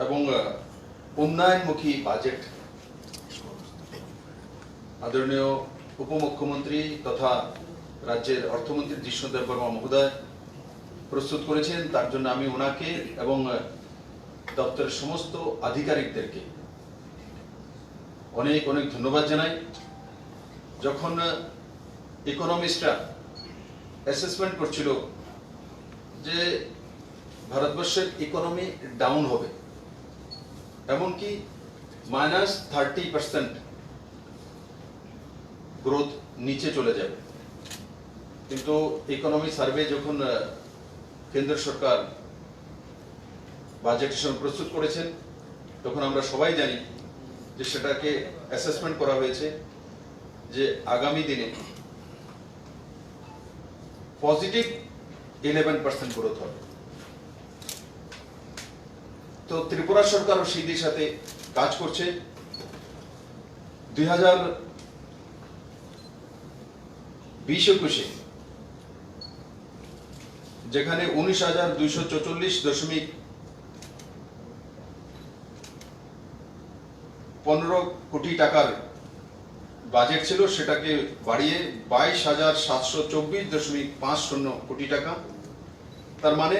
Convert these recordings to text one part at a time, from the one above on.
এবং উন্নয়নমুখী বাজেট আদরণীয় উপমুখ্যমন্ত্রী তথা রাজ্যের অর্থমন্ত্রী জিষ্ণুদেব বর্মা মহোদয় প্রস্তুত করেছেন। তার জন্য আমি ওনাকে এবং দপ্তরের সমস্ত আধিকারিকদেরকে অনেক অনেক ধন্যবাদ জানাই। যখন ইকোনমিস্টরা অ্যাসেসমেন্ট করছিল যে ভারতবর্ষের ইকোনমি ডাউন হবে, এমনকি -30% গ্রোথ নিচে চলে যাবে, কিন্তু ইকোনমি সার্ভে যখন কেন্দ্র সরকার বাজেট প্রস্তুত করেছেন তখন আমরা সবাই জানি যে সেটাকে অ্যাসেসমেন্ট করা হয়েছে যে আগামী দিনে পজিটিভ 11% গ্রোথ হবে। তো ত্রিপুরা সরকারও সেই দিশাতে কাজ করছে। 2020-21 যেখানে 19,244.15 কোটি টাকার বাজেট ছিল, সেটাকে বাড়িয়ে 22,724.50 কোটি টাকা। তার মানে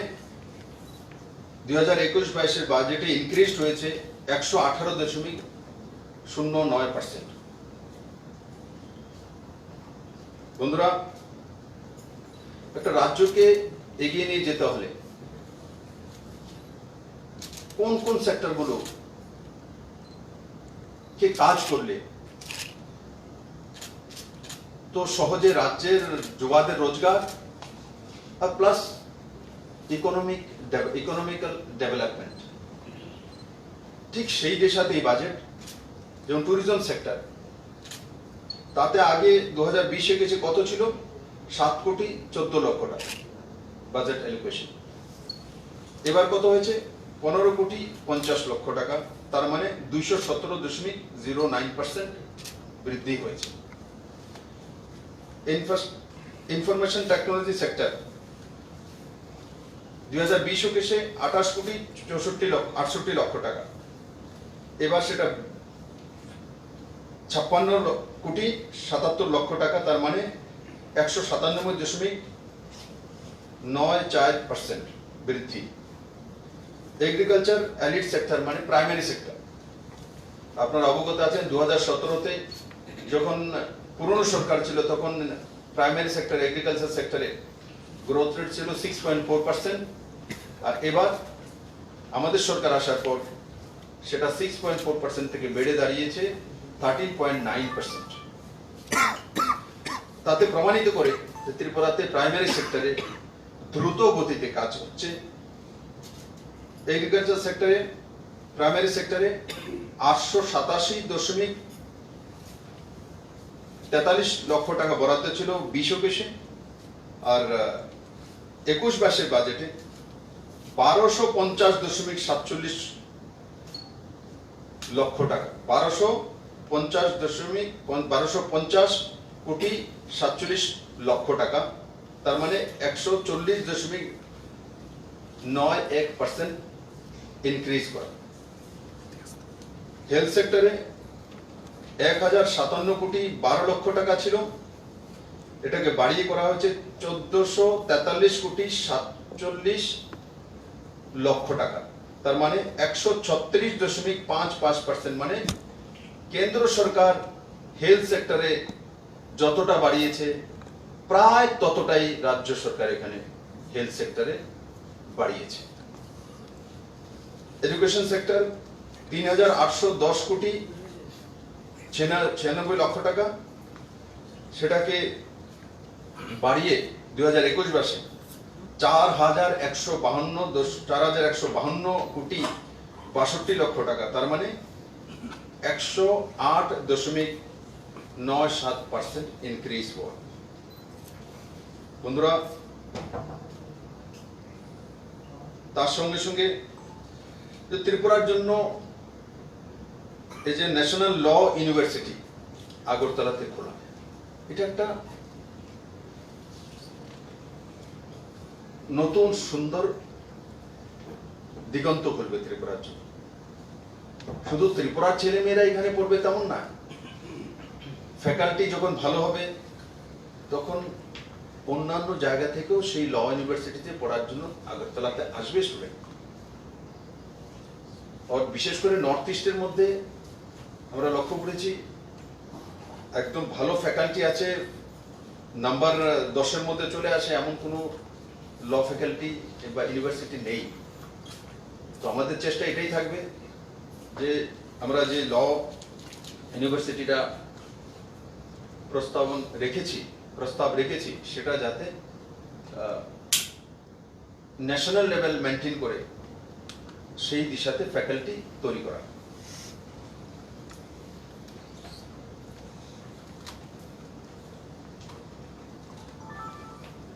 2021-22 বাজেটে ইনক্রিজ হয়েছে 118.09%। বন্ধুরা, একটা রাজ্যকে এগিয়ে নিয়ে যেতে হলে কোন কোন সেক্টরগুলো কে কাজ করলে তো সহজে রাজ্যের যুবাদের রোজগার আর প্লাস ইকোনমিক্যাল ডেভেলপমেন্ট, ঠিক সেই দিশাতে এই বাজেট। যেমন ট্যুরিজম সেক্টর, তাতে আগে 2020-21 কত ছিল? 7,14 লক্ষ টাকা বাজেট অ্যালোকেশন। এবার কত হয়েছে? 15,50 লক্ষ টাকা। তার মানে 217.09% বৃদ্ধি হয়েছে। ইনফরমেশন টেকনোলজি সেক্টর 2020-21 28,68 লক্ষ টাকা, এবার সেটা 56,77 লক্ষ টাকা। তার মানে 197.94% বৃদ্ধি। এগ্রিকালচার এলিড সেক্টর মানে প্রাইমারি সেক্টর, আপনারা অবগত আছেন 2017-তে যখন পুরনো সরকার ছিল তখন প্রাইমারি সেক্টর এগ্রিকালচার সেক্টরে গ্রোথ রেট ছিল 6.4%, আর এবার আমাদের সরকার আসার পর সেটা 6.4% থেকে বেড়ে দাঁড়িয়েছে 13.9%। তাতে প্রমাণিত করে যে ত্রিপুরাতে প্রাইমারি সেক্টরে দ্রুত গতিতে কাজ হচ্ছে। এগ্রিকালচার সেক্টরে প্রাইমারি সেক্টরে 887.43 লক্ষ টাকা বরাদ্দ ছিল 20-21, আর 21-22 বাজেটে 1250.47 লক্ষ টাকা, 1250.47 লক্ষ টাকা। তার মানে 140.91% ইনক্রিজ করা। হেলথ সেক্টরে 1,057.12 লক্ষ টাকা ছিল, এটাকে বাড়িয়ে করা হয়েছে 1,443.47 লক্ষ টাকা। তার মানে 136.55%। মানে কেন্দ্র সরকার হেলথ সেক্টরে যতটা বাড়িয়েছে প্রায় ততটাই রাজ্য সরকার এখানে হেলথ সেক্টরে বাড়িয়েছে। এডুকেশন সেক্টর 3,810.96 লক্ষ টাকা, সেটাকে বাড়িয়ে 2021-22 4,152.62 লক্ষ টাকা। তার মানে 108.97% ইনক্রিজ হওয়া। বন্ধুরা, তার সঙ্গে সঙ্গে ত্রিপুরার জন্য এই যে ন্যাশনাল ল ইউনিভার্সিটি আগরতলাতে খোলা, এটা একটা নতুন সুন্দর দিগন্ত খুলবে ত্রিপুরার জন্য। শুধু ত্রিপুরার ছেলে মেয়েরা এখানে পড়বে তেমন না, ফ্যাকাল্টি যখন ভালো হবে তখন অন্যান্য জায়গা থেকেও সেই ল ইউনিভার্সিটিতে পড়ার জন্য আগরতলাতে আসবে স্টুডেন্ট। আর বিশেষ করে নর্থ ইস্টের মধ্যে আমরা লক্ষ্য করেছি একদম ভালো ফ্যাকাল্টি আছে, নাম্বার 10-এর মধ্যে চলে আসে এমন কোনো ল ফ্যাকাল্টি বা ইউনিভার্সিটি নেই। তো আমাদের চেষ্টা এটাই থাকবে যে আমরা যে ল ইউনিভার্সিটিটা প্রস্তাব রেখেছি সেটা যাতে ন্যাশনাল লেভেল মেনটেন করে সেই দিশাতে ফ্যাকাল্টি তৈরি করা।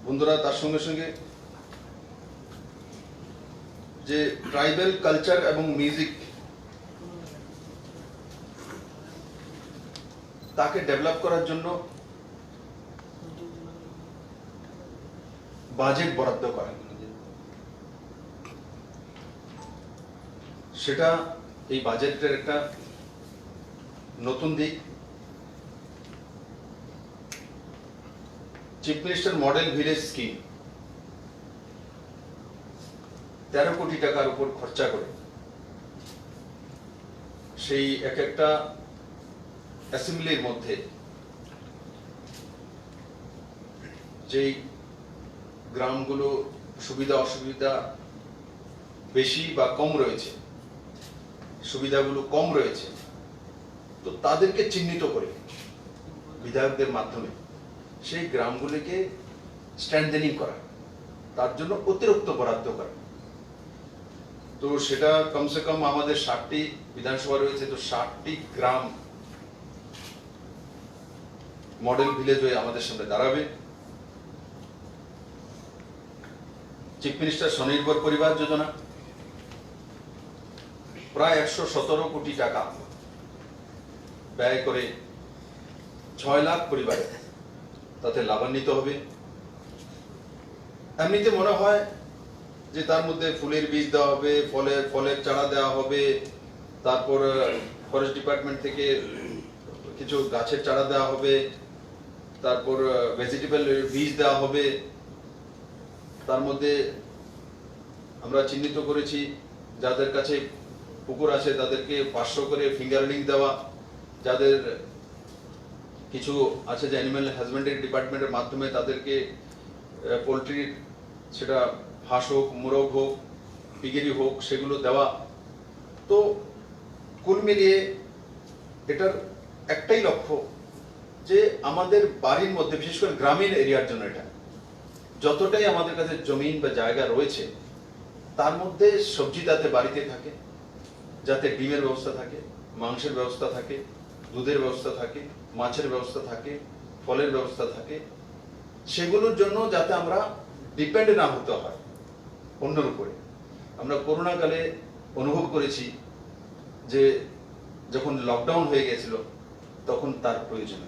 বন্ধুরা, তার সঙ্গে সঙ্গে যে ট্রাইবাল কালচার এবং মিউজিক তাকে ডেভেলপ করার জন্য বাজেট বরাদ্দ করা, সেটা এই বাজেটের একটা নতুন দিক। Chief minister model village scheme 13 কোটি টাকার উপর খরচা করে সেই এক একটা অ্যাসেম্বলির মধ্যে যেই গ্রামগুলো সুবিধা অসুবিধা বেশি বা কম রয়েছে, সুবিধাগুলো কম রয়েছে, তো তাদেরকে চিহ্নিত করে বিধায়কদের মাধ্যমে সেই গ্রামগুলিকে স্ট্রেংথেনিং করা, তার জন্য অতিরিক্ত বরাদ্দ করা। তো সেটা কমসে কম আমাদের 60টি বিধানসভা রয়েছে, তো 60টি গ্রাম মডেল ভিলেজ হয়ে আমাদের সামনে দাঁড়াবে। চিফ মিনিস্টার স্বনির্ভর পরিবার যোজনা প্রায় 117 কোটি টাকা ব্যয় করে 6 লাখ পরিবার তাতে লাভান্বিত হবে। এমনিতে মনে হয় যে তার মধ্যে ফুলের বীজ দেওয়া হবে, ফলের চারা দেওয়া হবে, তারপর ফরেস্ট ডিপার্টমেন্ট থেকে কিছু গাছের চারা দেওয়া হবে, তারপর ভেজিটেবল বীজ দেওয়া হবে। তার মধ্যে আমরা চিহ্নিত করেছি যাদের কাছে পুকুর আছে তাদেরকে 500 করে ফিঙ্গারলিং দেওয়া, যাদের কিছু আছে যে অ্যানিম্যাল হাজবেন্ডারি ডিপার্টমেন্টের মাধ্যমে তাদেরকে পোলট্রির, সেটা হাঁস হোক, মুরগ হোক, পিগেরি হোক, সেগুলো দেওয়া। তো কুল মিলিয়ে এটার একটাই লক্ষ্য যে আমাদের বাড়ির মধ্যে, বিশেষ করে গ্রামীণ এরিয়ার জন্য, এটা যতটাই আমাদের কাছে জমিন বা জায়গা রয়েছে তার মধ্যে সবজি যাতে বাড়িতে থাকে, যাতে ডিমের ব্যবস্থা থাকে, মাংসের ব্যবস্থা থাকে, দুধের ব্যবস্থা থাকে, মাছের ব্যবস্থা থাকে, ফলের ব্যবস্থা থাকে, সেগুলোর জন্য যাতে আমরা ডিপেন্ড না হতে হয় অন্যের উপরে। আমরা করোনা কালে অনুভব করেছি যে যখন লকডাউন হয়ে গেছিল তখন তার প্রয়োজন,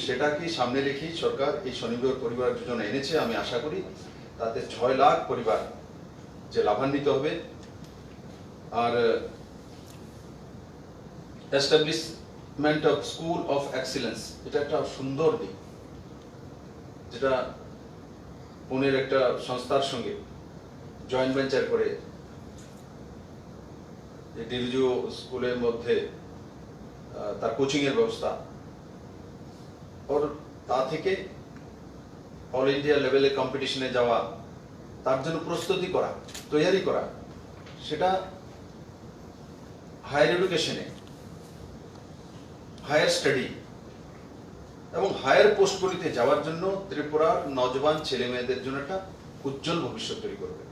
সেটাকে সামনে রেখেই সরকার এই স্বনির্ভর পরিবার যোজনা এনেছে। আমি আশা করি তাতে 6 লাখ পরিবার যে লাভান্বিত হবে। আর establishment of school of excellence, এটা একটা সুন্দর দিক, যেটা পুনের একটা সংস্থার সঙ্গে জয়েন্ট ভেঞ্চার করে ডিভিজু স্কুলের মধ্যে তার কোচিং এর ব্যবস্থা, আর তা থেকে অল ইন্ডিয়া লেভেলে কম্পিটিশনে যাওয়া, তার জন্য প্রস্তুতি করা, তৈরি করা, সেটা হায়ার এডুকেশনে, হায়ার স্টাডি এবং হায়ার পোস্টগুলিতে যাওয়ার জন্য ত্রিপুরার নজওয়ান ছেলে মেয়েদের জন্য একটা উজ্জ্বল ভবিষ্যৎ তৈরি করবে।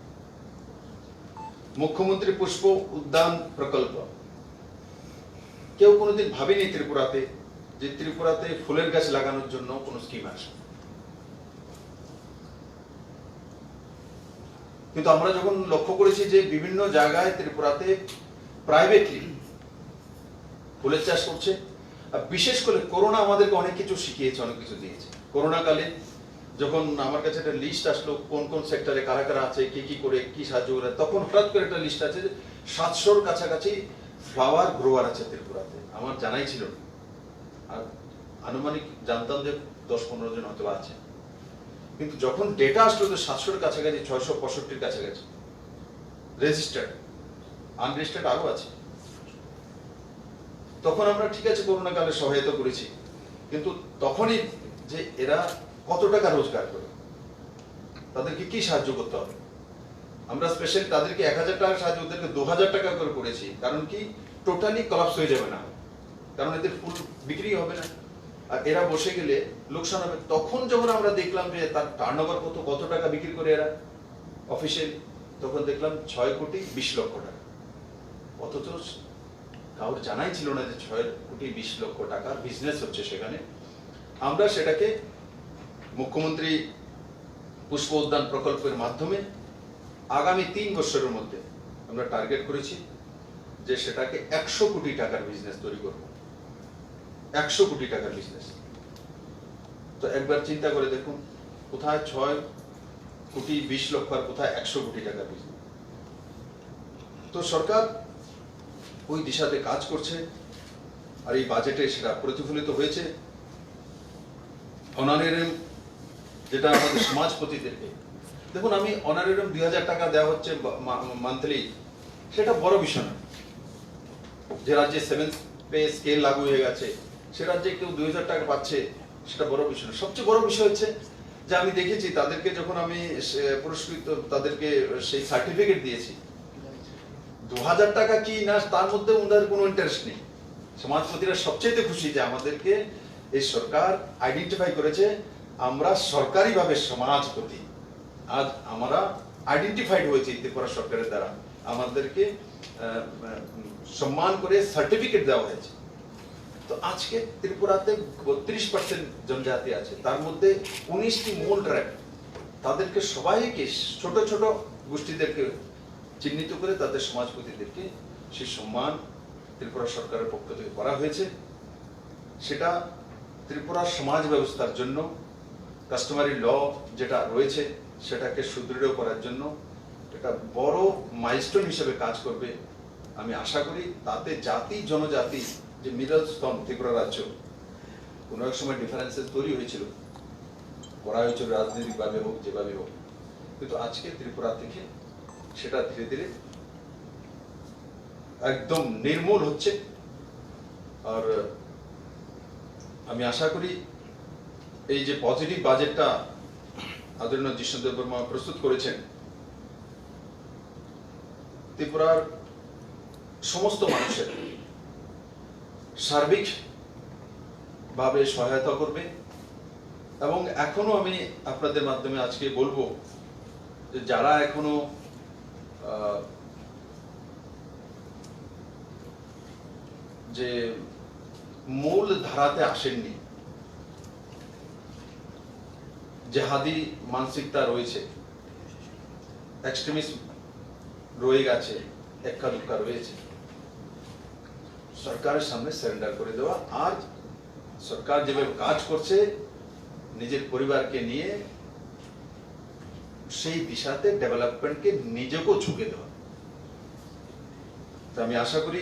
মুখ্যমন্ত্রী পুষ্প উদ্যান প্রকল্প, কেউ কোনোদিন ভাবেনি ত্রিপুরাতে যে ত্রিপুরাতে ফুলের গাছ লাগানোর জন্য কোনো স্কিম আসে, কিন্তু আমরা যখন লক্ষ্য করেছি যে বিভিন্ন জায়গায় ত্রিপুরাতে প্রাইভেটলি ফুলের চাষ করছে, বিশেষ করে করোনা আমাদেরকে অনেক কিছু শিখিয়েছে, অনেক কিছু দিয়েছে। করোনা কালে যখন আমার কাছে একটা লিস্ট আসলো কোন কোন সেক্টরে কারা কারা আছে, কি কি করে কি সাহায্য করে, তখন হঠাৎ করে একটা লিস্ট আছে যে 700-র কাছাকাছি ফ্লাওয়ার গ্রোয়ার আছে ত্রিপুরাতে, আমার জানাই ছিল না। আর আনুমানিক জানতাম যে 10-15 জন হয়তো আছে, কিন্তু যখন ডেটা আসলো তো 700-র কাছাকাছি, 665-র কাছাকাছি রেজিস্টার্ড, আনরেজিস্টার্ড আরো আছে। তখন আমরা ঠিক আছে করোনা কালে সহায়তা করেছি, কিন্তু তখনই যে এরা কত টাকা রোজগার করে, তাদেরকে কি সাহায্য করতে হবে, আমরা স্পেশালি তাদেরকে 1000 টাকা সাহায্য, ওদেরকে 2000 টাকা করে করেছি। কারণ কি, টোটালি কলাপস হয়ে যাবে না, কারণ এদের ফুল বিক্রি হবে না, আর এরা বসে গেলে লোকসান হবে। তখন যখন আমরা দেখলাম যে তার টার্নওভার কত টাকা বিক্রি করে এরা অফিসিয়ালি, তখন দেখলাম 6,20,00,000 টাকা। অথচ কারোর জানাই ছিল না যে 6,20,00,000 টাকার বিজনেস হচ্ছে সেখানে। আমরা সেটাকে মুখ্যমন্ত্রী পুষ্প উদ্যান প্রকল্পের মাধ্যমে আগামী 3 বছরের মধ্যে আমরা টার্গেট করেছি যে সেটাকে 100 কোটি টাকার বিজনেস তৈরি করব। 100 কোটি টাকার বিজনেস। তো একবার চিন্তা করে দেখুন, কোথায় 6,20,00,000 আর কোথায় 100 কোটি টাকার বিজনেস। তো সরকার ওই দিশাতে কাজ করছে, আর এই বাজেটে সেটা প্রতিফলিত হয়েছে। অনারেরিয়াম যেটা আমাদের সমাজপতিদেরকে, দেখুন আমি অনারেরিয়াম 2000 টাকা দেওয়া হচ্ছে মান্থলি, সেটা বড় বিষয় না। যে রাজ্যে 7th পে স্কেল লাগু হয়ে গেছে, সে রাজ্যে কেউ 2000 টাকা পাচ্ছে, সেটা বড় বিষয় না। সবচেয়ে বড় বিষয় হচ্ছে যে আমি দেখেছি তাদেরকে যখন আমি পুরস্কৃত, তাদেরকে সেই সার্টিফিকেট দিয়েছি, 2000 টাকা কি না তার মধ্যে ওদের কোনো ইন্টারেস্ট নেই। সমাজপতিরা সবচেয়ে খুশি যে আমাদেরকে এই সরকার আইডেন্টিফাই করেছে, আমরা সরকারিভাবে সমাজপতি। আজ আমরা আইডেন্টিফাইড হয়েছে ত্রিপুরা সরকারের দ্বারা, আমাদেরকে সম্মান করে সার্টিফিকেট দেওয়া হয়েছে। তো আজকে ত্রিপুরাতে 32% জনজাতি আছে, তার মধ্যে 19টি মূল ট্রাইব। তাদেরকে সবাইকে, ছোট ছোট গোষ্ঠীদেরকে চিহ্নিত করে তাদের সমাজপতিদেরকে সেই সম্মান ত্রিপুরা সরকারের পক্ষ থেকে করা হয়েছে। সেটা ত্রিপুরার সমাজ ব্যবস্থার জন্য, কাস্টমারি ল যেটা রয়েছে সেটাকে সুদৃঢ় করার জন্য এটা বড় মাইলস্টোন হিসেবে কাজ করবে। আমি আশা করি তাতে জাতি জনজাতি যে মিডল স্তর ত্রিপুরা রাজ্য, কোনো এক সময় ডিফারেন্সেস তৈরি হয়েছিল, করা হয়েছিল রাজনৈতিকভাবে হোক, যেভাবে হোক, কিন্তু আজকে ত্রিপুরা থেকে সেটা ধীরে ধীরে একদম নির্মূল হচ্ছে। আর আমি আশা করি এই যে পজিটিভ বাজেটটা আদরণীয় জিষ্ণু দেববর্মা প্রস্তুত করেছেন, ত্রিপুরার সমস্ত মানুষের সার্বিক ভাবে সহায়তা করবে। এবং এখনো আমি আপনাদের মাধ্যমে আজকে বলবো যে যারা এখনো যে মূল ধারাতে আসেননি, জেহাদি মানসিকতা রয়েছে, এক্সট্রিমিস্ট রয়ে গেছে, এক্কা দুক্কা রয়েছে, সরকারের সামনে সারেন্ডার করে দেওয়া। আর সরকার যেভাবে কাজ করছে নিজের পরিবারকে নিয়ে, সেই দিশাতে ডেভেলপমেন্টকে নিজেকেও ঝুঁকে দেওয়া। তো আমি আশা করি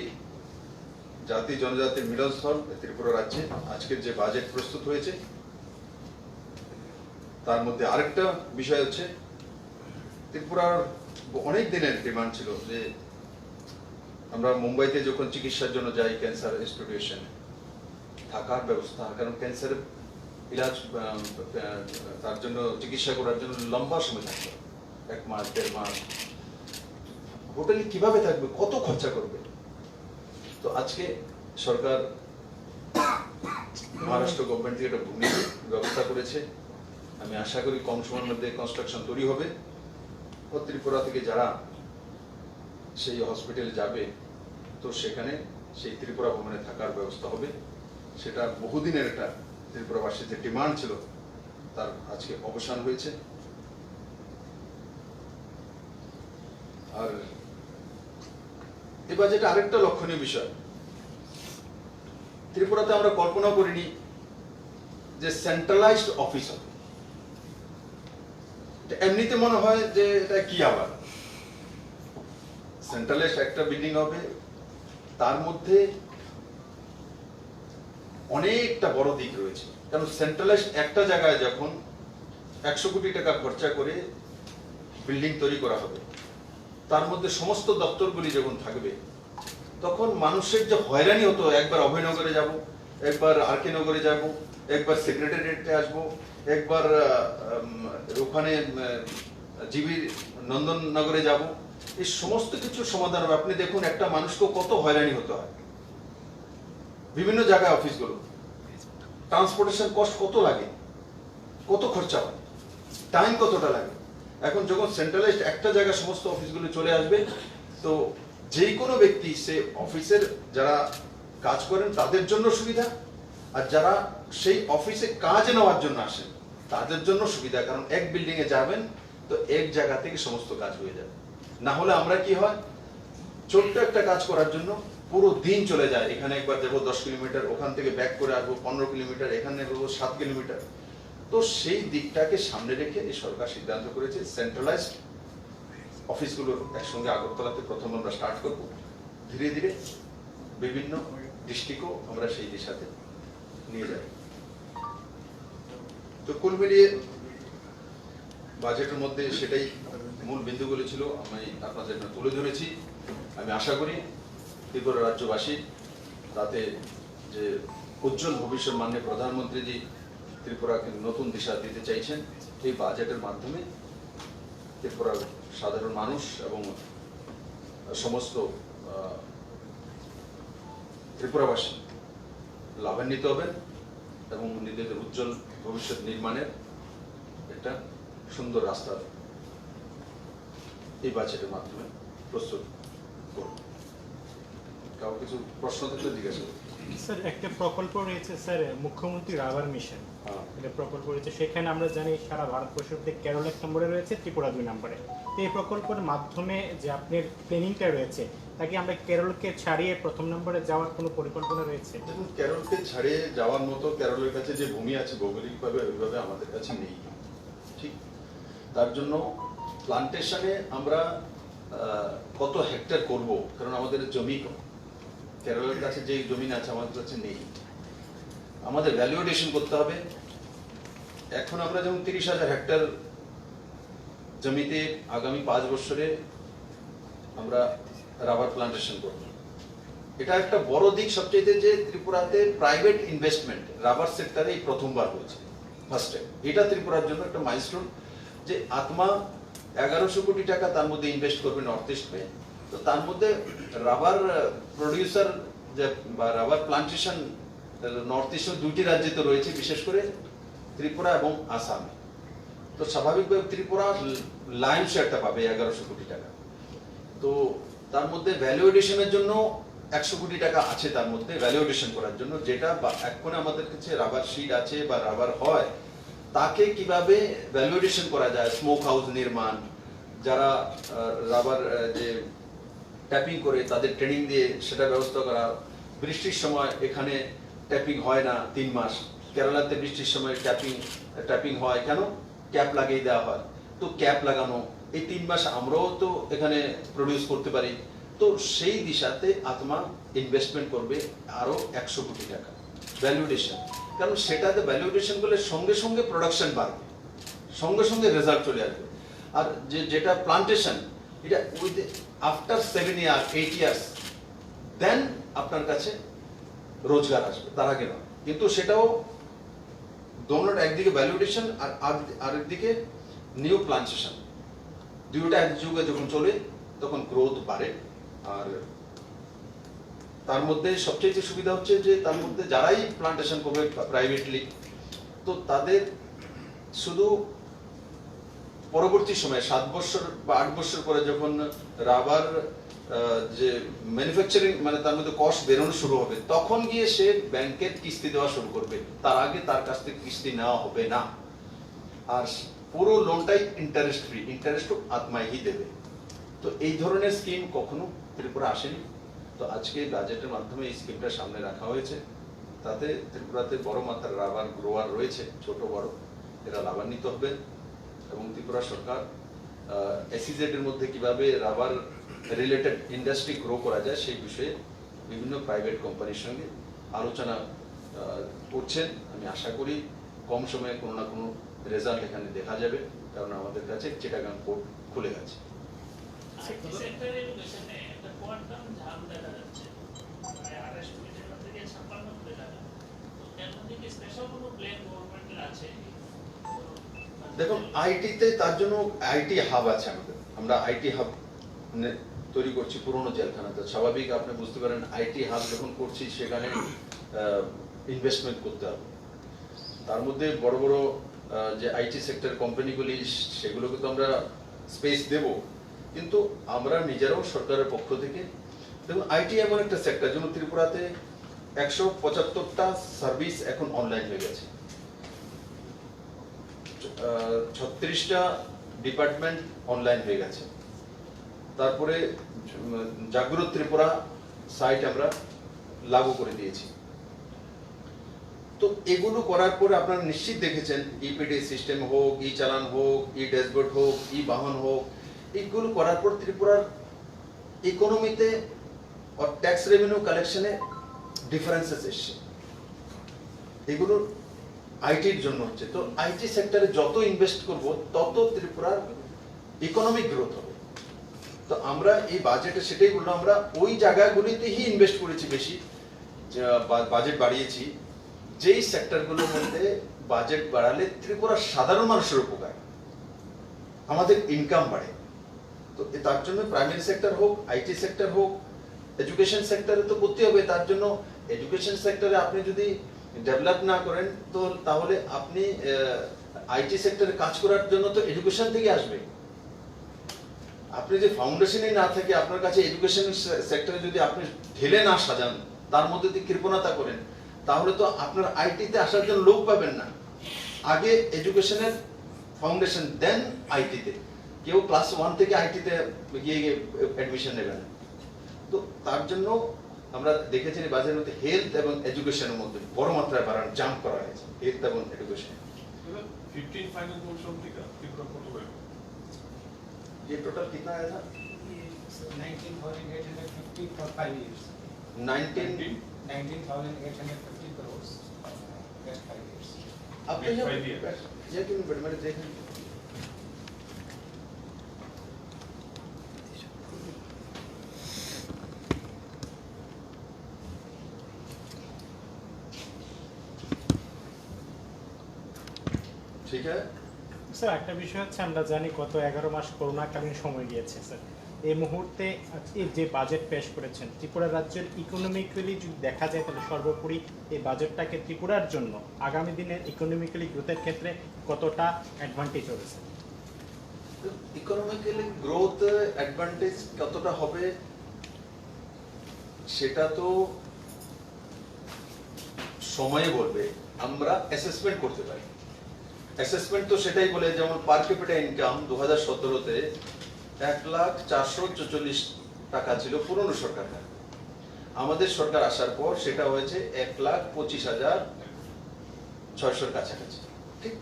জাতি জনজাতির মিডল স্তর ত্রিপুরা রাজ্যে আজকের যে বাজেট প্রস্তুত হয়েছে, তার মধ্যে আরেকটা বিষয় হচ্ছে, ত্রিপুরার অনেক দিনের ডিমান্ড ছিল যে আমরা মুম্বাইতে যখন চিকিৎসার জন্য যাই, ক্যান্সার ইনস্টিটিউশনে থাকার ব্যবস্থা, কারণ ক্যান্সারের ইলাজ, তার জন্য চিকিৎসা করার জন্য লম্বা সময় থাকবে, 1 মাস 1.5 মাস, হোটেলে কিভাবে থাকবে, কত খরচা করবে। তো আজকে সরকার, মহারাষ্ট্র গভর্নমেন্ট থেকে একটা ভূমি ব্যবস্থা করেছে। আমি আশা করি কম সময়ের মধ্যে কনস্ট্রাকশন তৈরি হবে। ও ত্রিপুরা থেকে যারা সেই হসপিটালে যাবে, তো সেখানে সেই ত্রিপুরা ভবনে থাকার ব্যবস্থা হবে। সেটা বহুদিনের একটা ত্রিপুরাবাসীর যে ডিমান্ড ছিল, তার আজকে অবসান হয়েছে। আর এবার যেটা আরেকটা লক্ষণীয় বিষয়, ত্রিপুরাতে আমরা কল্পনা করিনি যে সেন্ট্রালাইজড অফিস হবে। এমনিতে মনে হয় যে এটা কি আবার সেন্ট্রালাইজড একটা বিল্ডিং হবে, তার মধ্যে অনেকটা বড় দিক রয়েছে, কারণ সেন্ট্রালাইজড একটা জায়গায় যখন 100 কোটি টাকা খরচা করে বিল্ডিং তৈরি করা হবে, তার মধ্যে সমস্ত দপ্তরগুলি যখন থাকবে, তখন মানুষের যে হয়রানি হতো, একবার অভয়নগরে যাব, একবার আর.কে. নগরে যাব, একবার সেক্রেটারিয়েটে আসবো, একবার ওখানে জিবি নন্দননগরে যাব, এই সমস্ত কিছু সমাধান হবে। আপনি দেখুন একটা মানুষকে কত হয়রানি হতে হয় বিভিন্ন জায়গায়, অফিসগুলো, ট্রান্সপোর্টেশন কস্ট কত লাগে, কত খরচা হয়, টাইম কতটা লাগে। এখন যখন সেন্ট্রালাইজড একটা জায়গায় সমস্ত অফিসগুলো চলে আসবে, তো যে কোনো ব্যক্তি সে অফিসের যারা কাজ করেন তাদের জন্য সুবিধা, আর যারা সেই অফিসে কাজ নেওয়ার জন্য আসেন তাদের জন্য সুবিধা, কারণ এক বিল্ডিং এ যাবেন তো এক জায়গা থেকে সমস্ত কাজ হয়ে যাবে। না হলে আমরা কি হয়, ছোট্ট একটা কাজ করার জন্য পুরো দিন চলে যায়, এখানে একবার যাবো 10 কিলোমিটার, ওখান থেকে ব্যাক করে আসবো 15 কিলোমিটার, এখানে যাবো 7 কিলোমিটার। তো সেই দিকটাকে সামনে রেখে এই সরকার সিদ্ধান্ত করেছে সেন্ট্রালাইজড অফিসগুলোর একসঙ্গে আগরতলাতে প্রথম আমরা স্টার্ট করব, ধীরে ধীরে বিভিন্ন ডিস্ট্রিক্টও আমরা সেই দিশাতে নিয়ে যাব। তো কুল মিলিয়ে বাজেটের মধ্যে সেটাই মূল বিন্দুগুলো ছিল, আমি আপনাদের তুলে ধরেছি। আমি আশা করি ত্রিপুরা রাজ্যবাসী তাতে যে উজ্জ্বল ভবিষ্যৎ মাননীয় প্রধানমন্ত্রীজি ত্রিপুরাকে নতুন দিশা দিতে চাইছেন, এই বাজেটের মাধ্যমে ত্রিপুরার সাধারণ মানুষ এবং সমস্ত ত্রিপুরাবাসী লাভান্বিত হবেন এবং নিজেদের উজ্জ্বল ভবিষ্যৎ নির্মাণের একটা সুন্দর রাস্তা এই বাজেটের মাধ্যমে প্রস্তুত করব। কারো কিছু প্রশ্ন থাকলে জিজ্ঞাসা করুন। স্যার, একটা প্রকল্প রয়েছে স্যার, মুখ্যমন্ত্রী রাবার মিশন, এটা প্রকল্প রয়েছে, সেখানে আমরা জানি সারা ভারতবর্ষের মধ্যে কেরল 1 নম্বরে রয়েছে, ত্রিপুরা 2 নম্বরে। তো এই প্রকল্পের মাধ্যমে যে আপনার প্ল্যানিংটা রয়েছে, তাকে আমরা কেরলকে ছাড়িয়ে প্রথম নম্বরে যাওয়ার কোনো পরিকল্পনা রয়েছে? দেখুন, কেরলকে ছাড়িয়ে যাওয়ার মতো কেরলের কাছে যে ভূমি আছে ভৌগোলিকভাবে, ওইভাবে আমাদের কাছে নেই, ঠিক। তার জন্য প্লান্টেশনে আমরা কত হেক্টর করব, কারণ আমাদের জমি কম, কেরলের কাছে যে জমি আছে আমাদের কাছে নেই, আমাদের ভ্যালুয়েশন করতে হবে। এখন আমরা যেমন 30,000 হেক্টর জমিতে আগামী 5 বছরে আমরা রাবার প্লান্টেশন করব। এটা একটা বড় দিক সবচেয়ে, যে ত্রিপুরাতে প্রাইভেট ইনভেস্টমেন্ট রাবার সেক্টরে এই প্রথমবার হয়েছে, ফার্স্ট টাইম। এটা ত্রিপুরার জন্য একটা মাইলস্টোন, যে আত্মা 1100 কোটি টাকা তার মধ্যে ইনভেস্ট করবে নর্থ ইস্টে। তো তার মধ্যে রাবার প্রডিউসার বা রাবার প্লান্টেশন নর্থ ইস্টের 2টি রাজ্যে তো রয়েছে, বিশেষ করে ত্রিপুরা এবং আসামে। তো স্বাভাবিকভাবে ত্রিপুরা লাইন শেয়ারটা পাবে 1100 কোটি টাকা। তো তার মধ্যে ভ্যালু এডিশনের জন্য 100 কোটি টাকা আছে তার মধ্যে ভ্যালু এডিশন করার জন্য, যেটা এখন আমাদের কাছে রাবার শিট আছে বা রাবার হয়, তাকে কিভাবে ভ্যালু এডিশন করা যায়, স্মোক হাউস নির্মাণ, যারা রাবার যে ট্যাপিং করে তাদের ট্রেনিং দিয়ে সেটা ব্যবস্থা করা। বৃষ্টির সময় এখানে ট্যাপিং হয় না 3 মাস, কেরালাতে বৃষ্টির সময় ট্যাপিং হয়, কেন? ক্যাপ লাগিয়ে দেওয়া হয়। তো ক্যাপ লাগানো, এই 3 মাস আমরাও তো এখানে প্রডিউস করতে পারি। তো সেই দিশাতে আত্মা ইনভেস্টমেন্ট করবে আরো 100 কোটি টাকা ভ্যালুয়েশন, কারণ সেটাতে ভ্যালুয়েশন করলে সঙ্গে সঙ্গে প্রোডাকশন বাড়বে, সঙ্গে সঙ্গে রেজাল্ট চলে আসবে। আর যেটা প্লান্টেশন, এটা উইথ আফটার 7 ইয়ার 8 ইয়ার্স দেন আপনার কাছে রোজগার আসবে, তার আগে নয়। কিন্তু সেটাও দোনোটা, একদিকে ভ্যালুয়েশন আর একদিকে নিউ প্লান্টেশন, দুইটা এক যুগে যখন চলে তখন গ্রোথ বাড়ে। আর তার মধ্যে সবচেয়ে সুবিধা হচ্ছে যে তার মধ্যে যারাই প্লান্টেশন করবে প্রাইভেটলি, তো তাদের শুধু পরবর্তী সময়ে 7 বছর বা 8 বছর পরে যখন রাবার যে ম্যানুফ্যাকচারিং মানে তার মধ্যে কস্ট বেরোনো শুরু হবে, তখন গিয়ে সে ব্যাংকের কিস্তি দেওয়া শুরু করবে, তার আগে তার কাছ থেকে কিস্তি নেওয়া হবে না। আর পুরো লোনটাই ইন্টারেস্ট ফ্রি, ইন্টারেস্টও আত্মাই দেবে। তো এই ধরনের স্কিম কখনো ত্রিপুরা আসেনি। তো আজকে বাজেটের মাধ্যমে এই স্কিমটা সামনে রাখা হয়েছে, তাতে ত্রিপুরাতে বড় মাত্রার রাবার গ্রোয়ার রয়েছে, ছোট বড়, এরা লাভান্বিত হবে। এবং ত্রিপুরা সরকার এসইজেড এর মধ্যে কিভাবে রাবার রিলেটেড ইন্ডাস্ট্রি গ্রো করা যায় সেই বিষয়ে বিভিন্ন প্রাইভেট কোম্পানির সঙ্গে আলোচনা করছেন। আমি আশা করি কম সময়ে কোনো না কোনো রেজাল্ট এখানে দেখা যাবে, কারণ আমাদের কাছে চিটাগাং পোর্ট খুলে গেছে। আইটি সেক্টরে এডুকেশনে একটা কোয়ান্টাম ঝাম দেখা যাচ্ছে, প্রায় 28 কোটি টাকা থেকে 56 কোটি টাকা। তো এর মধ্যে কি স্পেশাল কোনো প্ল্যান গভর্নমেন্টের আছে? দেখুন, আইটিতে তার জন্য আইটি হাব আছে আমাদের। আমরা আইটি হাব তৈরি করছি পুরনো জেলখানাতে। স্বাভাবিক আপনি বুঝতে পারেন, আইটি হাব যখন করছি সেখানে ইনভেস্টমেন্ট করতে হবে। তার মধ্যে বড় বড় যে আইটি সেক্টর কোম্পানিগুলি, সেগুলোকে তো আমরা স্পেস দেব, কিন্তু আমরা নিজেরাও সরকারের পক্ষ থেকে, দেখুন আইটি এমন একটা সেক্টর, যেমন ত্রিপুরাতে 175টা সার্ভিস এখন অনলাইন হয়ে গেছে, 36টা ডিপার্টমেন্ট অনলাইন হয়ে গেছে। তারপরে জাগ্রত ত্রিপুরা সাইট আমরা লাগু করে দিয়েছি। তো এগুলো করার পরে আপনারা নিশ্চিত দেখেছেন, ইপিডি সিস্টেম হোক, ই চালান হোক, ই ড্যাশবোর্ড হোক, ই বাহন হোক, এইগুলো করার পর ত্রিপুরার ইকোনমিতে আর ট্যাক্স রেভিনিউ কালেকশনে ডিফারেন্সেস এসছে। এগুলো আইটির জন্য হচ্ছে। তো আইটি সেক্টরে যত ইনভেস্ট করব তত ত্রিপুরার ইকোনমিক গ্রোথ হবে। তো আমরা এই বাজেটে সেটাই বললাম, আমরা ওই জায়গাগুলিতেই ইনভেস্ট করেছি বেশি, বাজেট বাড়িয়েছি যেই সেক্টরগুলোর মধ্যে বাজেট বাড়ালে ত্রিপুরার সাধারণ মানুষের উপকার, আমাদের ইনকাম বাড়ে। তো তার জন্য প্রাইমারি সেক্টর হোক, আইটি সেক্টর হোক, এডুকেশন সেক্টরে তো করতে হবে। তার জন্য এডুকেশন সেক্টরে আপনি যদি ডেভেলপ না করেন, তো তাহলে আপনি আইটি সেক্টরে কাজ করার জন্য তো এডুকেশন থেকে আসবে। আপনি যে ফাউন্ডেশনই না থাকে, আপনার কাছে এডুকেশন সেক্টরে যদি আপনি ঢেলে না সাজান, তার মধ্যে দিয়ে কৃপণতা করেন, তাহলে তো আপনার আইটিতে আসার জন্য লোক পাবেন না। আগে এডুকেশনের ফাউন্ডেশন, দেন আইটিতে। কেউ ক্লাস 1 থেকে আইটিতে গিয়ে অ্যাডমিশন নেবে না। তো তার জন্য আমরা দেখেছি বাজারের মধ্যে হেলথ এবং এডুকেশনের মধ্যে বড় মাত্রায় বাড়ানো, জাম্প করা হয়েছে হেলথ এবং এডুকেশন। 15 फाइनल बोर्ड समथिंग का त्रिपुरा को हुआ ये टोटल कितना आया था? 19,850 for 5 years. 19,850 crores. Just 5 years. अब Next 5 years. ये क्यों नहीं मैंने देखा। ठीक है। স্যার একটা বিষয় হচ্ছে, আমরা জানি গত 11 মাস করোনাকালীন সময় গিয়েছে স্যার। এই মুহূর্তে এই যে বাজেট পেশ করেছেন, ত্রিপুরা রাজ্যের ইকোনমিক্যালি যদি দেখা যায়, তাহলে সর্বোপরি এই বাজেটটাকে ত্রিপুরার জন্য আগামী দিনের ইকোনমিক্যালি গ্রোথের ক্ষেত্রে কতটা অ্যাডভান্টেজ হবে স্যার? ইকোনমিক্যালি গ্রোথ অ্যাডভান্টেজ কতটা হবে সেটা তো সময় বলবে। আমরা অ্যাসেসমেন্ট করতে পারি। অ্যাসেসমেন্ট তো সেটাই বলে, যেমন পার ক্যাপিটা ইনকাম 2017-তে 1,04,44 টাকা ছিল পুরনো সরকারের। আমাদের সরকার আসার পর সেটা হয়েছে 1,25,600 কাছাকাছি। ঠিক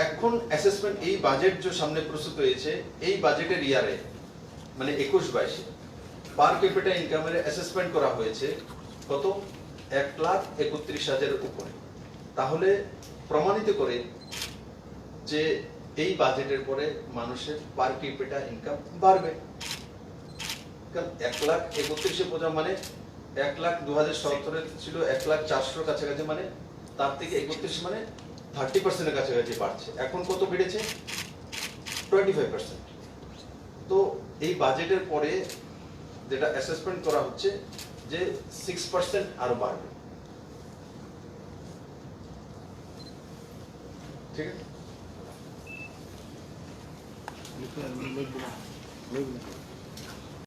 এখন অ্যাসেসমেন্ট, এই বাজেট যে সামনে প্রস্তুত হয়েছে, এই বাজেটের ইয়ারে মানে 21-22 পার ক্যাপিটা ইনকামের অ্যাসেসমেন্ট করা হয়েছে কত? 1,31,000-এর উপরে। তাহলে প্রমাণিত করে যে এই বাজেটের পরে মানুষের পার ক্যাপিটা ইনকাম বাড়বে। কারণ 1,31,000 বোঝা মানে 1,02,017 ছিল 1,04,000 কাছাকাছি, মানে তার থেকে 31 মানে 30% কাছাকাছি বাড়ছে। এখন কত বেড়েছে? 25%। তো এই বাজেটের পরে যেটা অ্যাসেসমেন্ট করা হচ্ছে যে 6% আরো বাড়বে। ঠিক আছে।